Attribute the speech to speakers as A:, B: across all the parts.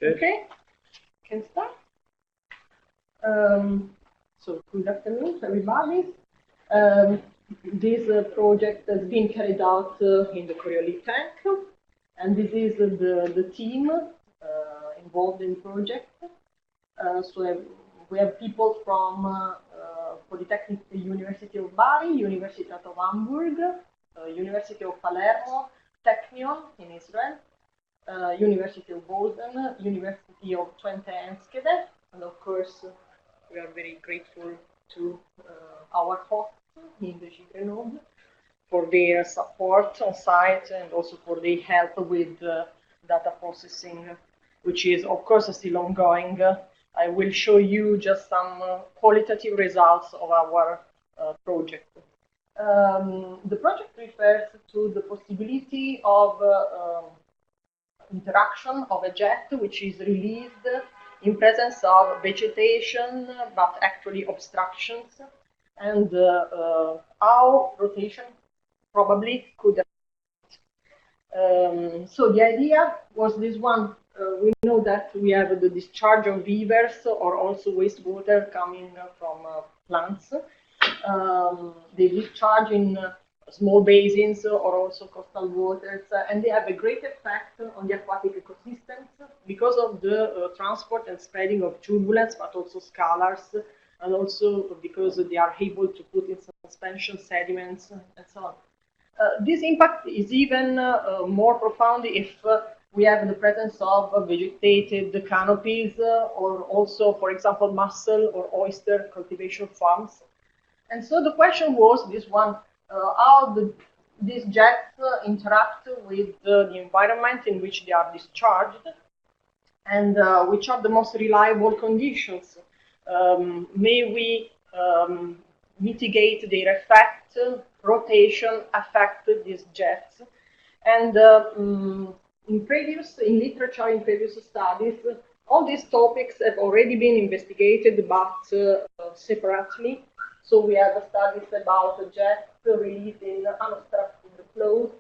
A: Okay, can start. So good afternoon, everybody. This project has been carried out in the CoriolisII, and this is the team involved in the project. So we have people from Polytechnic University of Bari, University of Hamburg, University of Palermo, Technion in Israel, University of Bolton, University of Twente Enschede, and of course we are very grateful to our hosts in the JEVERB for their support on site and also for their help with data processing, which is of course still ongoing. I will show you just some qualitative results of our project. The project refers to the possibility of interaction of a jet which is released in presence of vegetation, but actually obstructions, and how rotation probably could affect. So the idea was this one. We know that we have the discharge of rivers or also wastewater coming from plants. They discharge in small basins or also coastal waters, and they have a great effect on the aquatic ecosystems because of the transport and spreading of turbulence, but also scalars, and also because they are able to put in suspension sediments and so on. This impact is even more profound if we have the presence of vegetated canopies or also, for example, mussel or oyster cultivation farms. And so the question was this one, how these jets interact with the environment in which they are discharged, and which are the most reliable conditions. May we mitigate their effect, rotation affect these jets. And in literature, in previous studies, all these topics have already been investigated, but separately. So we have studies about jets released in unobstructed flows,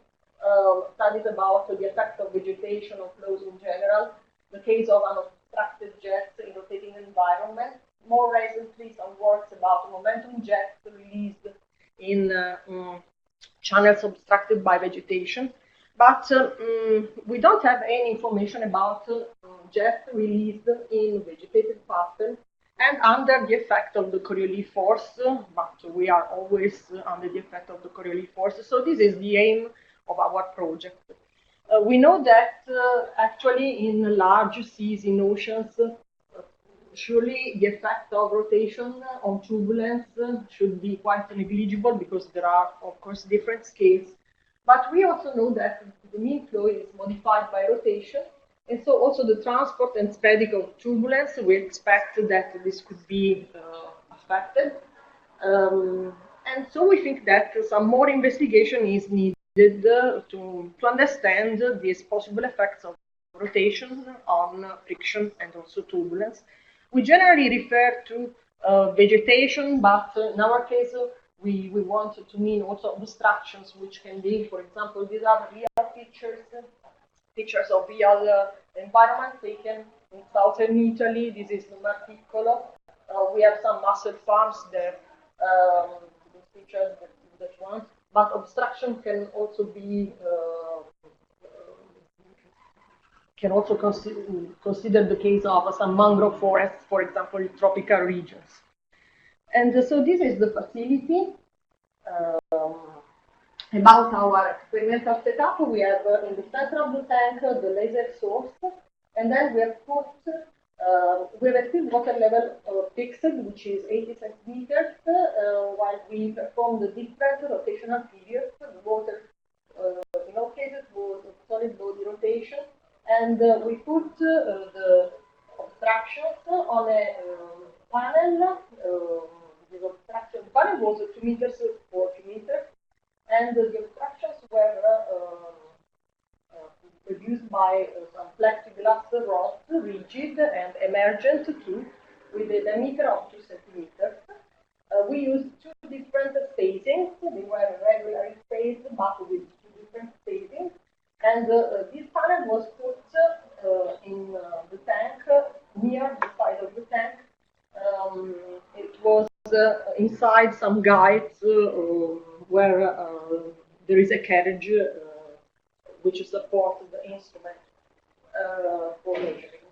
A: studies about the effect of vegetation on flows in general, the case of unobstructed jets in rotating environment. More recently, some works about momentum jets released in channels obstructed by vegetation. But we don't have any information about jets released in vegetated pattern and under the effect of the Coriolis force, but we are always under the effect of the Coriolis force. So this is the aim of our project. We know that actually in large seas, in oceans, surely the effect of rotation on turbulence should be quite negligible because there are, of course, different scales. But we also know that the mean flow is modified by rotation. And so also the transport and spreading of turbulence, we expect that this could be affected. And so we think that some more investigation is needed to understand these possible effects of rotation on friction and also turbulence. We generally refer to vegetation, but in our case, we want to mean also obstructions, which can be, for example, these are real pictures of real environment taken in southern Italy. This is Marpiccolo. We have some mussel farms there, these pictures, that one. But obstruction can also be consider the case of some mangrove forests, for example, in tropical regions. And so this is the facility. About our experimental setup, we have in the center of the tank the laser source, and then we have put we have a still water level fixed, which is 80 centimeters, while we perform the different rotational periods. The water, in all cases, was solid body rotation, and we put the obstructions on a panel. The obstruction panel was 2 meters or 2 meters, and the obstructions were produced by some plexiglass rods, rigid and emergent too, with a diameter of 2 centimeters. We used 2 different spacings. They were regularly spaced, but with 2 different spacings. And this panel was put in the inside some guides where there is a carriage which supports the instrument for measuring.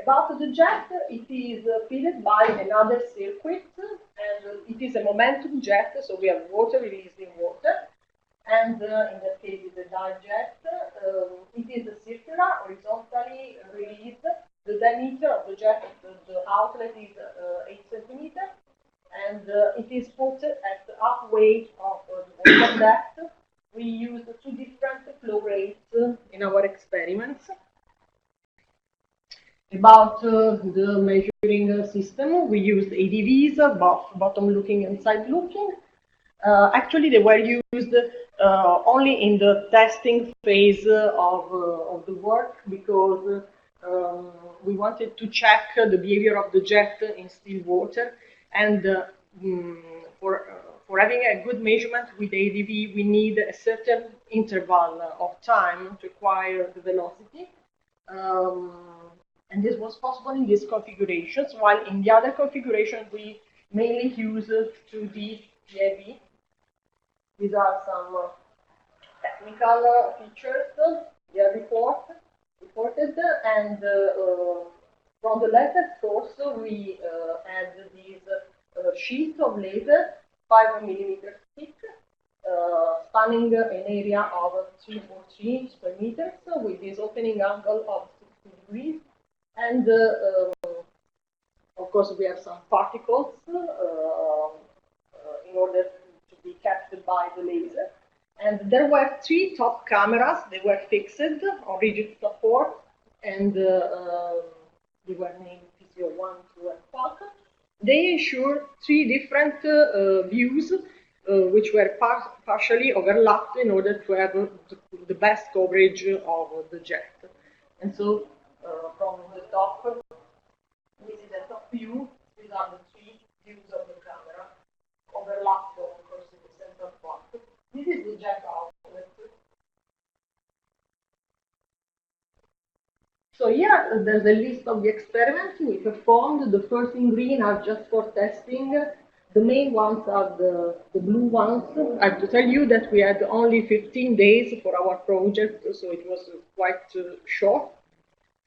A: About the jet, it is fitted by another circuit, and it is a momentum jet, so we have water released in water. And in that case, it's a dive jet. It is a circular, horizontally released. The diameter of the jet, the outlet is 8 centimeters, and it is put at the halfway of the water depth. We used two different flow rates in our experiments. About the measuring system, we used ADVs, bottom looking and side looking. Actually, they were used only in the testing phase of the work because we wanted to check the behavior of the jet in still water, and for having a good measurement with ADV, we need a certain interval of time to acquire the velocity. And this was possible in these configurations, while in the other configurations we mainly use 2D PIV. These are some technical features we have reported, and from the laser source we add this sheet of laser, 5 millimeters thick, spanning an area of 3.3 square meters with this opening angle of 60 degrees. And of course, we have some particles in order to be captured by the laser. And there were 3 top cameras. They were fixed on rigid support, and they were named PCO 1, 2, and Falcon. They ensured 3 different views, which were partially overlapped in order to have the best coverage of the jet. And so, from the top, this is the top view. These are the 3 views of the camera, overlapped, of course, in the central part. This is the jet outlet. So here, there's a list of the experiments we performed. The first in green are just for testing. The main ones are the blue ones. I have to tell you that we had only 15 days for our project, so it was quite short.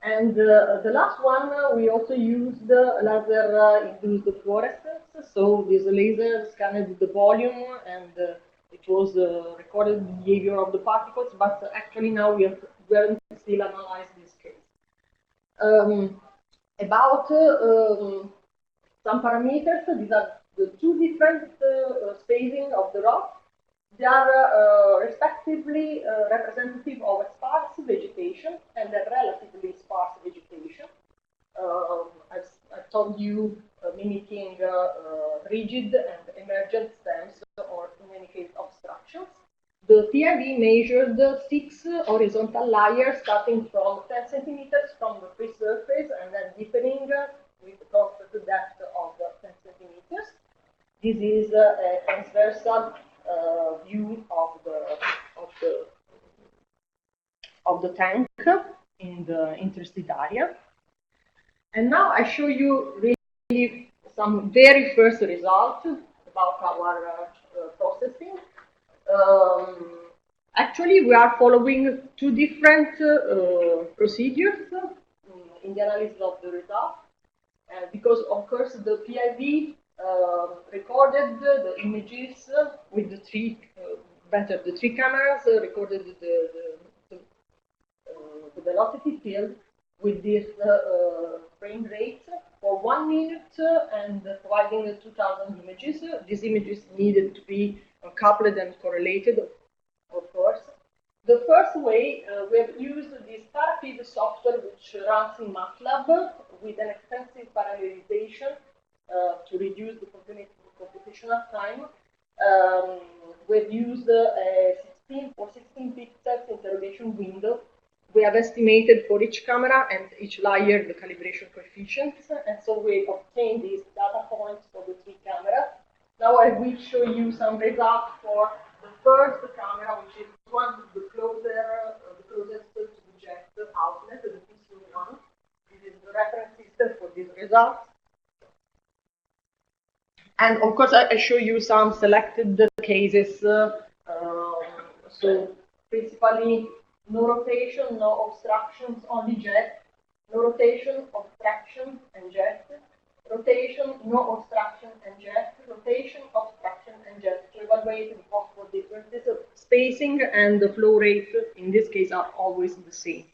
A: And the last one, we also used laser-induced fluorescence. So this laser scanned the volume, and it was recorded the behavior of the particles, but actually now we haven't still analyzed this case. About some parameters, these are the 2 different spacing of the rock. They are respectively representative of a sparse vegetation and a relatively sparse vegetation. I've told you mimicking rigid and emergent stems, or in any case obstructions. The PIV measured 6 horizontal layers starting from 10 centimeters from the free surface and then deepening with the constant depth of 10 centimeters. This is a transversal view of the tank in the interested area. And now I show you really some very first results about our processing. Actually, we are following 2 different procedures in the analysis of the result, because of course the PIV recorded the images with the 3 the 3 cameras recorded the velocity field with this frame rate for 1 minute and providing 2,000 images. These images needed to be coupled and correlated, of course. The first way, we have used this ParaFeed software which runs in MATLAB with an extensive parallelization to reduce the computational time. We've used a 16 pixels interrogation window. We have estimated for each camera and each layer the calibration coefficients, and so we obtained these data points for the 3 cameras. Now I will show you some results for the first camera, which is one of the closest to the jet outlet, the PCO1. This is the reference system for these results. And of course, I show you some selected cases. So principally, no rotation, no obstructions, only jet. No rotation, obstruction, and jet. Rotation, no obstruction, and jet. Rotation, obstruction, and jet. To evaluate the possible differences of spacing and the flow rate, in this case, are always the same.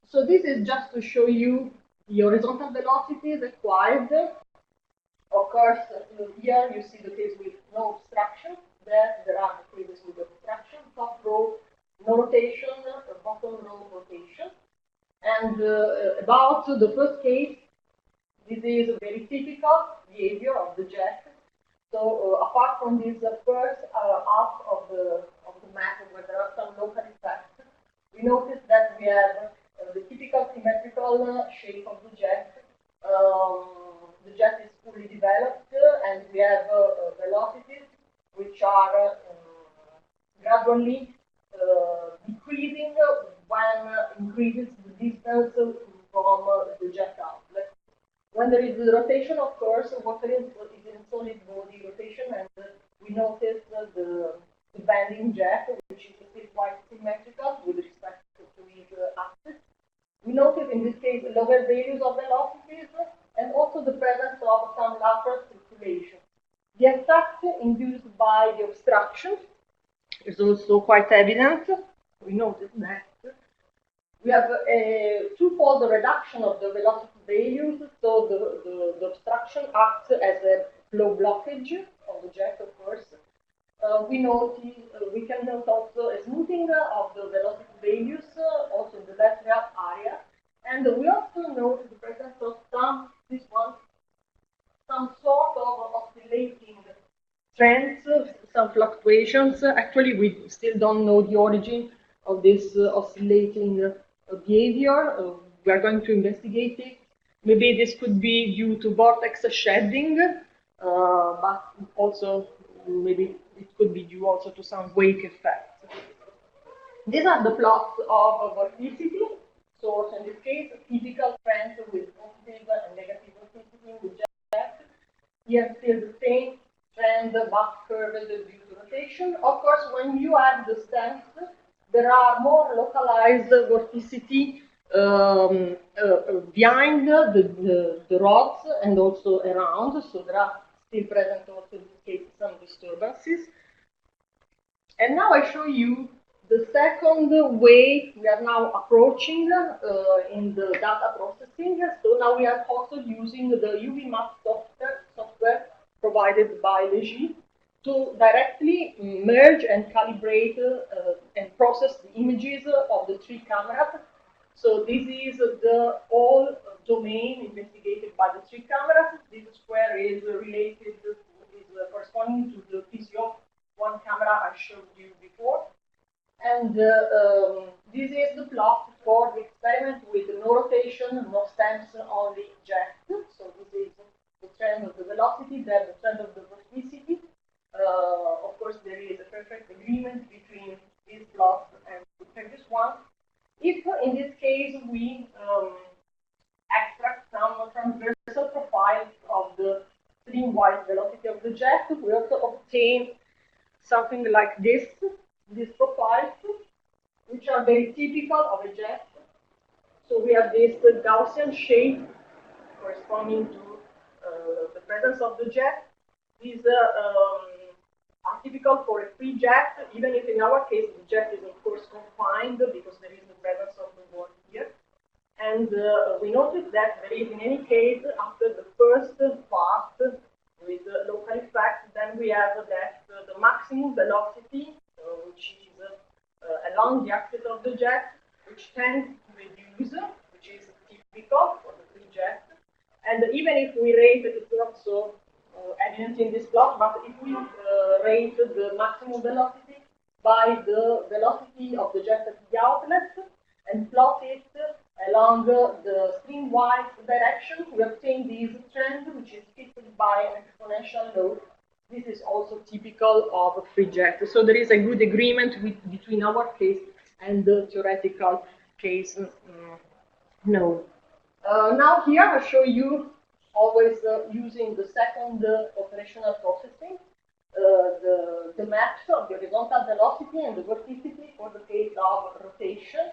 A: So this is just to show you the horizontal velocity required. Of course, here you see the case with no obstruction. There are the cases with obstruction. Top row, no rotation. Bottom row, rotation. And about the first case, this is a very typical behavior of the jet. So apart from this first half of the map where there are some local effects, we notice that we have the typical symmetrical shape of the jet. The jet is fully developed, and we have velocities which are gradually decreasing when increases the distance from the jet outlet. When there is the rotation, of course, water is in solid body rotation, and we notice the bending jet, which is still quite symmetrical with respect to its axis. We notice in this case lower values of velocities and also the presence of some lateral circulation. The effect induced by the obstruction is also quite evident. We notice that we have a twofold reduction of the velocity values. So the obstruction acts as a flow blockage of the jet, of course. We can note also a smoothing of the velocity values, also in the lateral area. And we also note the presence of some sort of oscillating trends, some fluctuations. Actually, we still don't know the origin of this oscillating behavior. We are going to investigate it. Maybe this could be due to vortex shedding, but also maybe it could be due also to some wake effect. These are the plots of vorticity. So in this case, typical trends with positive and negative vorticity with jet. Here still the same trend, but curved due to rotation. Of course, when you add the stems, there are more localized vorticity behind the rods and also around. So there are still present also in this case some disturbances. And now I show you the second way we are now approaching in the data processing. So now we are also using the UV map software provided by VEgetation to directly merge and calibrate and process the images of the three cameras. So this is the whole domain investigated by the three cameras. This square is related, is corresponding to the PCO1 camera I showed you before. And this is the plot for the experiment with no rotation, no stems, only jet. So this is the trend of the velocity, then the trend of the vorticity. Of course, there is a perfect agreement between this plot and the previous one. If in this case we extract some transversal profiles of the stream-wise velocity of the jet, we also obtain something like this. These profiles, which are very typical of a jet. So we have this Gaussian shape corresponding to the presence of the jet. These are typical for a free jet, even if in our case the jet is of course confined because there is the presence of the wall here. And we notice that there is in any case, after the first part with the local effect, then we have that the maximum velocity which is along the axis of the jet, which tends to reduce, which is typical for the free jet. And even if we rate, it's not so evident in this plot, but if we rate the maximum velocity by the velocity of the jet at the outlet and plot it along the stream-wise direction, we obtain this trend, which is fitted by an exponential law. This is also typical of a free jet. So there is a good agreement between our case and the theoretical case. No. Now here I show you always using the second operational processing, the maps of the horizontal velocity and the vorticity for the case of rotation.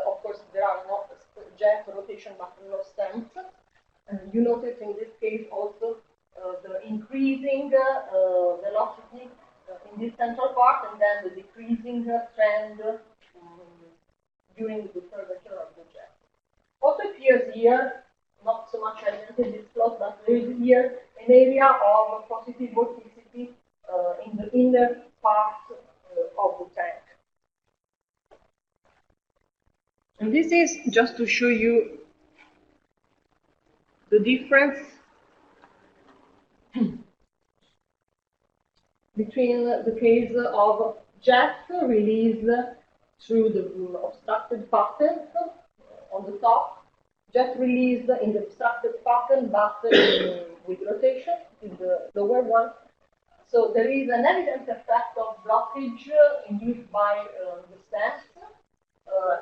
A: Of course, there are not jet rotation, but no stems. You notice in this case also the increasing velocity in this central part, and then the decreasing trend during the curvature of the jet. Also appears here, not so much evident in this plot, but there is here an area of positive vorticity in the inner part of the tank. And this is just to show you the difference between the case of jet release through the obstructed pattern on the top, jet release in the obstructed pattern, but with rotation in the lower one. So there is an evident effect of blockage induced by the stems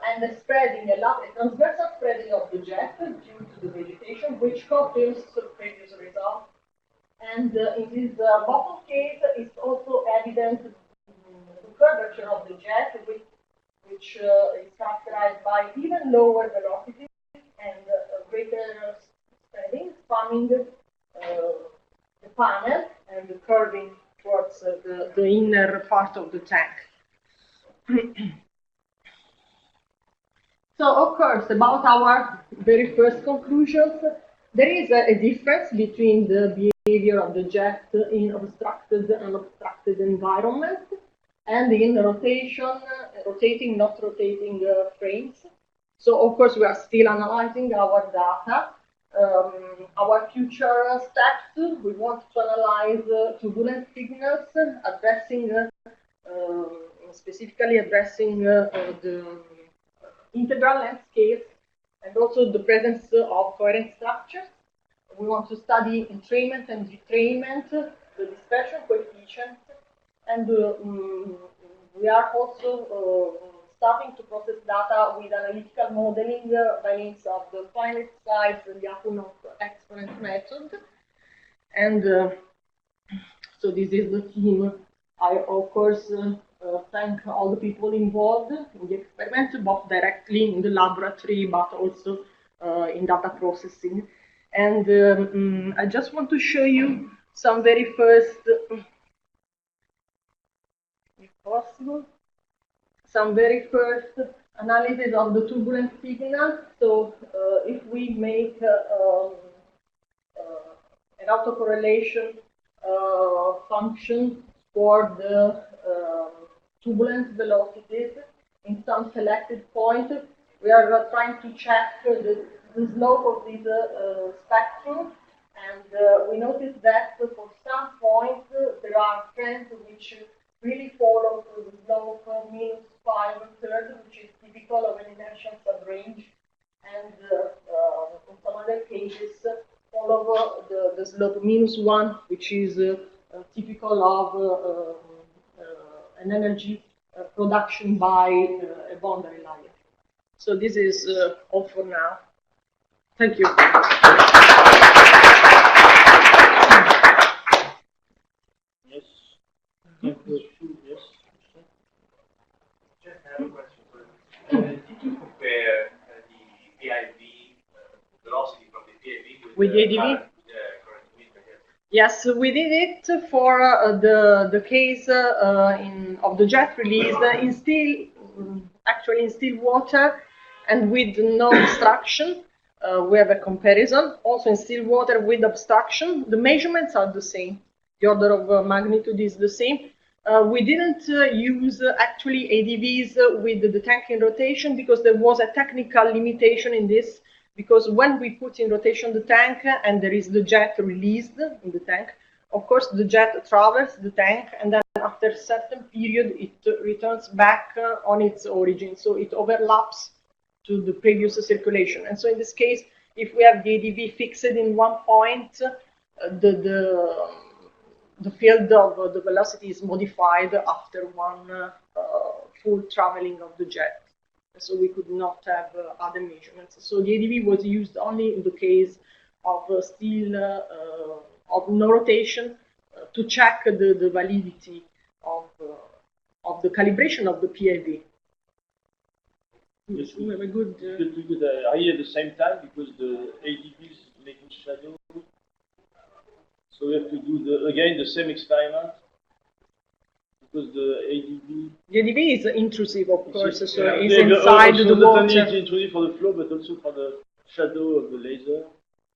A: and a spreading, a transversal spreading of the jet due to the vegetation, which confirms the previous result. And in this bottom case, it's also evident the curvature of the jet, which is characterized by even lower velocity and greater spreading, spanning the panel and curving towards the inner part of the tank. So, of course, about our very first conclusions, there is a difference between the behavior of the jet in obstructed and unobstructed environment and in rotation, rotating, not rotating frames. So, of course, we are still analyzing our data. Our future steps, we want to analyze turbulent signals, addressing, specifically addressing the integral length scales and also the presence of coherent structures. We want to study entrainment and detrainment, the dispersion coefficient, and we are also starting to process data with analytical modeling by means of the finite size and the Lyapunov exponent method. And so this is the team. I, of course, thank all the people involved in the experiment, both directly in the laboratory, but also in data processing. And I just want to show you some very first, if possible, some very first analysis of the turbulent signal. So if we make an autocorrelation function for the turbulent velocities in some selected point, we are trying to check the slope of this spectrum, and we notice that for some points there are trends which really follow the slope of -5 1/3, which is typical of an inertial subrange, and in some other cases follow the slope -1, which is typical of an energy production by a boundary layer. So this is all for now. Thank you.
B: Yes. Thank you. Yes.
C: Just have a question for you. Did you compare the PIV velocity from the PIV with the
A: ADV?
C: current meter?
A: Yes, we did it for the case of the jet release in actually in still water and with no obstruction. We have a comparison. Also in still water with obstruction, the measurements are the same. The order of magnitude is the same. We didn't use actually ADVs with the tank in rotation because there was a technical limitation in this. Because when we put in rotation the tank and there is the jet released in the tank, of course the jet travels the tank, and then after a certain period it returns back on its origin. So it overlaps to the previous circulation. And so in this case, if we have the ADV fixed in one point, the field of the velocity is modified after one full traveling of the jet. So we could not have other measurements. So the ADV was used only in the case of still of no rotation to check the validity of the calibration of the PIV.
B: Yes,
A: We have a good.
B: Good to do the RE at the same time because the ADB is making shadow. So we have to do again the same experiment because the ADB.
A: The ADB is intrusive, of course, so
B: Yeah,
A: it's inside the
B: not only
A: water.
B: it's intrusive for the flow, but also for the shadow of the laser.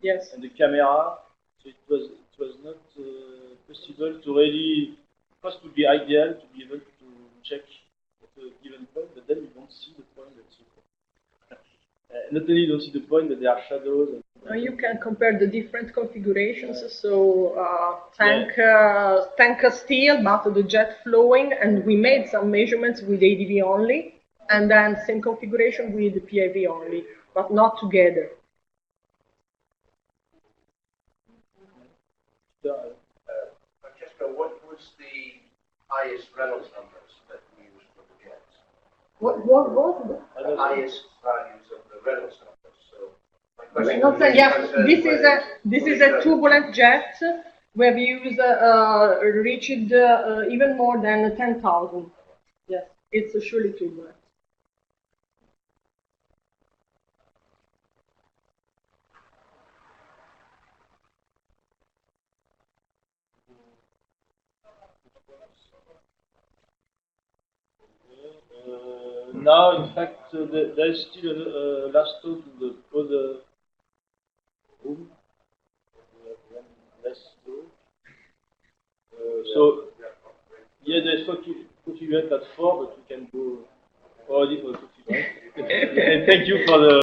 A: Yes.
B: And the camera. So it was not possible to really. First, would be ideal to be able to check at a given point, but then you don't see the point. Not only you don't see the point, but there are shadows.
A: You can compare the different configurations. So tank steel, but the jet flowing, and we made some measurements with ADV only, and then same configuration with the PIV only, but not together.
C: Francesca, what was the highest Reynolds numbers that we used for the jets?
A: What was
C: The highest values of the Reynolds numbers. So my question
A: this is a turbulent jet. We have used reached even more than 10,000. Yes, it's surely turbulent.
B: Now, in fact, there is still a last talk in the other room. We have one last talk. So, yeah, there's coffee break at 4, but we can go already for the coffee break. And thank you for the